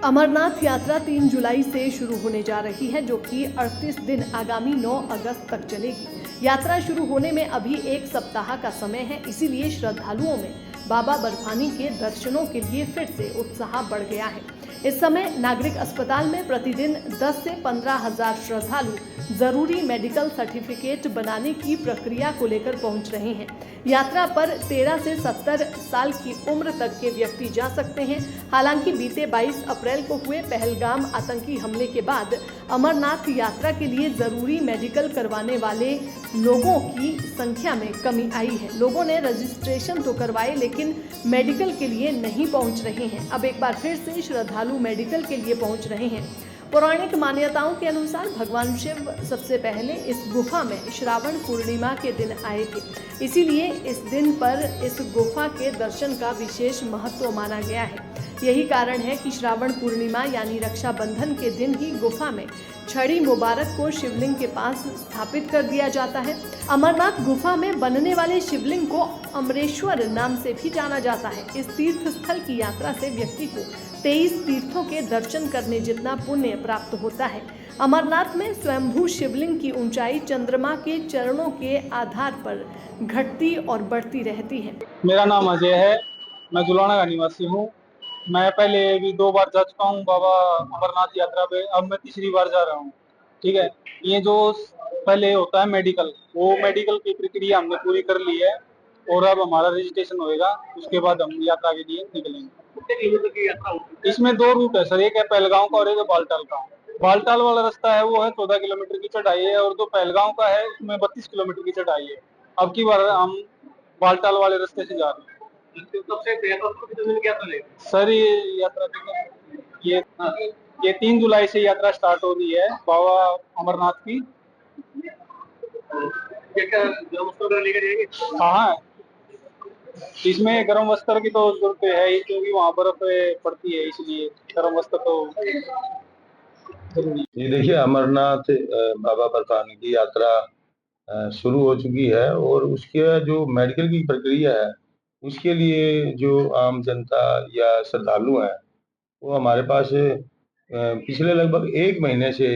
अमरनाथ यात्रा 3 जुलाई से शुरू होने जा रही है, जो कि 38 दिन आगामी 9 अगस्त तक चलेगी। यात्रा शुरू होने में अभी एक सप्ताह का समय है, इसीलिए श्रद्धालुओं में बाबा बर्फानी के दर्शनों के लिए फिर से उत्साह बढ़ गया है। इस समय नागरिक अस्पताल में प्रतिदिन 10 से 15 हजार श्रद्धालु जरूरी मेडिकल सर्टिफिकेट बनाने की प्रक्रिया को लेकर पहुंच रहे हैं। यात्रा पर 13 से 70 साल की उम्र तक के व्यक्ति जा सकते हैं। हालांकि बीते 22 अप्रैल को हुए पहलगाम आतंकी हमले के बाद अमरनाथ यात्रा के लिए जरूरी मेडिकल करवाने वाले लोगों की संख्या में कमी आई है। लोगों ने रजिस्ट्रेशन तो करवाए, लेकिन मेडिकल के लिए नहीं पहुंच रहे हैं। अब एक बार फिर से श्रद्धालु मेडिकल के लिए पहुंच रहे हैं। पौराणिक मान्यताओं के अनुसार भगवान शिव सबसे पहले इस गुफा में श्रावण पूर्णिमा के दिन आए थे, इसीलिए इस दिन पर इस गुफा के दर्शन का विशेष महत्व माना गया है। यही कारण है कि श्रावण पूर्णिमा यानी रक्षाबंधन के दिन ही गुफा में छड़ी मुबारक को शिवलिंग के पास स्थापित कर दिया जाता है। अमरनाथ गुफा में बनने वाले शिवलिंग को अमरेश्वर नाम से भी जाना जाता है। इस तीर्थ स्थल की यात्रा से व्यक्ति को 23 तीर्थों के दर्शन करने जितना पुण्य प्राप्त होता है। अमरनाथ में स्वयंभू शिवलिंग की ऊंचाई चंद्रमा के चरणों के आधार पर घटती और बढ़ती रहती है। मेरा नाम अजय है, मैं जुलाना का निवासी हूँ। मैं पहले भी 2 बार जा चुका हूँ बाबा अमरनाथ यात्रा पे, अब मैं तीसरी बार जा रहा हूँ। ठीक है, ये जो पहले होता है मेडिकल, वो मेडिकल की प्रक्रिया हमने पूरी कर ली है और अब हमारा रजिस्ट्रेशन होएगा, उसके बाद हम यात्रा के लिए निकलेंगे। इसमें 2 रूट है सर, एक है पहलगांव का और एक है बालटाल का। बालटाल वाला रास्ता है वो है 14 किलोमीटर की चढ़ाई है, और जो पहलगांव का है उसमें 32 किलोमीटर की चढ़ाई है। अब की बार हम बालटाल वाले रास्ते से जा रहे हैं। सर ये यात्रा ये ये 3 जुलाई से यात्रा स्टार्ट हो रही है बाबा अमरनाथ की। हाँ, इसमें गर्म वस्त्र की तो जरूरत है ही, क्योंकि वहाँ बर्फ पड़ती है, इसलिए गर्म वस्त्र तो जरूरी है। ये देखिए, अमरनाथ बाबा बर्फानी की यात्रा शुरू हो चुकी है, और उसके जो मेडिकल की प्रक्रिया है उसके लिए जो आम जनता या श्रद्धालु हैं वो हमारे पास पिछले लगभग 1 महीने से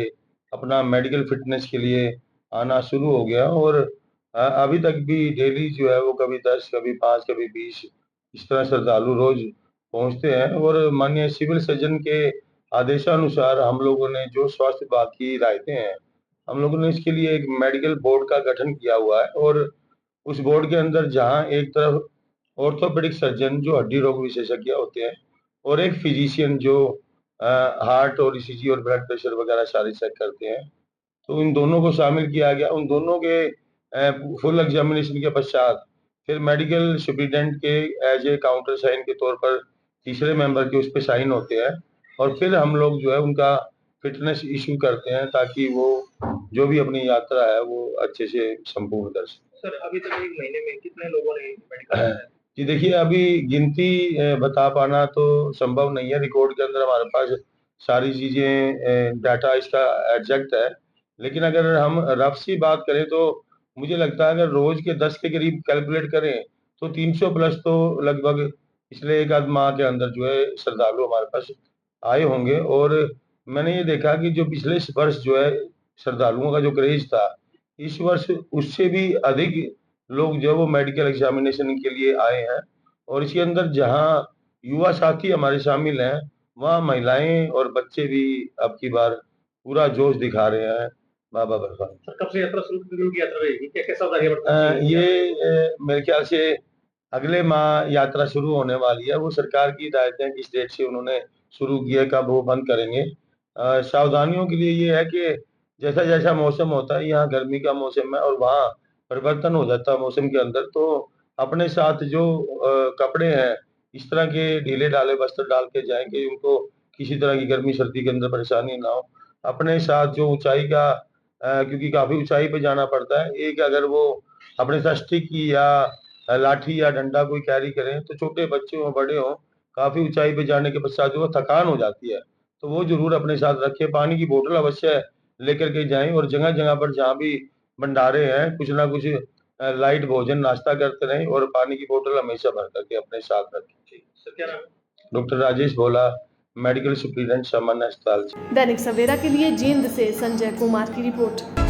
अपना मेडिकल फिटनेस के लिए आना शुरू हो गया। और अभी तक भी डेली जो है वो कभी 10, कभी 5, कभी 20 इस तरह श्रद्धालु रोज पहुंचते हैं। और माननीय सिविल सर्जन के आदेशानुसार हम लोगों ने जो स्वास्थ्य विभाग की हिदायतें हैं, हम लोगों ने इसके लिए एक मेडिकल बोर्ड का गठन किया हुआ है। और उस बोर्ड के अंदर जहां एक तरफ ऑर्थोपेडिक सर्जन जो हड्डी रोग विशेषज्ञ होते हैं, और एक फिजिशियन जो हार्ट और ईसीजी और ब्लड प्रेशर वगैरह सारे चेक करते हैं, तो इन दोनों को शामिल किया गया। उन दोनों के फुल एग्जामिनेशन के पश्चात फिर मेडिकल सुप्रिटेंडेंट के एज ए काउंटर साइन के तौर पर तीसरे मेंबर के उस पर साइन होते हैं, और फिर हम लोग जो है उनका फिटनेस इशू करते हैं ताकि वो जो भी अपनी यात्रा है वो अच्छे से संपूर्ण कर सके। सर, अभी तक 1 महीने में कितने लोगों ने मेडिकल जी देखिए, अभी गिनती बता पाना तो संभव नहीं है। रिकॉर्ड के अंदर हमारे पास सारी चीजें डाटा इसका एग्जैक्ट है, लेकिन अगर हम रफ सी बात करें तो मुझे लगता है अगर रोज के 10 के करीब कैलकुलेट करें तो 300 प्लस तो लगभग पिछले 1 आध माह के अंदर जो है श्रद्धालु हमारे पास आए होंगे। और मैंने ये देखा कि जो पिछले वर्ष जो है श्रद्धालुओं का जो क्रेज था, इस वर्ष उससे भी अधिक लोग जो वो मेडिकल एग्जामिनेशन के लिए आए हैं। और इसके अंदर जहां युवा साथी हमारे शामिल हैं, वहां महिलाएं और बच्चे भी अब की बार पूरा जोश दिखा रहे हैं बाबा बर्फानी। कब से यात्रा शुरू की यात्रा रहेगी, क्या क्या सावधानियां ये मेरे ख्याल से अगले माह यात्रा शुरू होने वाली है। वो सरकार की हिदायतें किस डेट से उन्होंने शुरू किया, कब वो बंद करेंगे। सावधानियों के लिए ये है कि जैसा जैसा मौसम होता है, यहाँ गर्मी का मौसम है और वहाँ परिवर्तन हो जाता है मौसम के अंदर, तो अपने साथ जो कपड़े हैं इस तरह के ढीले ढाले वस्त्र डाल के जाएं कि उनको किसी तरह की गर्मी सर्दी के अंदर परेशानी ना हो। अपने साथ जो ऊंचाई का क्योंकि काफी ऊंचाई पे जाना पड़ता है, एक अगर वो अपने साथ स्टिक या लाठी या डंडा कोई कैरी करें, तो छोटे बच्चे हों बड़े हों, काफी ऊंचाई पे जाने के पश्चात जो थकान हो जाती है, तो वो जरूर अपने साथ रखें। पानी की बोतल अवश्य लेकर के जाएं, और जगह जगह पर जहाँ भी भंडारे हैं कुछ ना कुछ लाइट भोजन नाश्ता करते रहें, और पानी की बोतल हमेशा भर करके अपने साथ रखें। सर, क्या नाम? डॉक्टर राजेश भोला, मेडिकल सुप्रीडेंट सामान्य अस्पताल से। दैनिक सवेरा के लिए जींद से संजय कुमार की रिपोर्ट।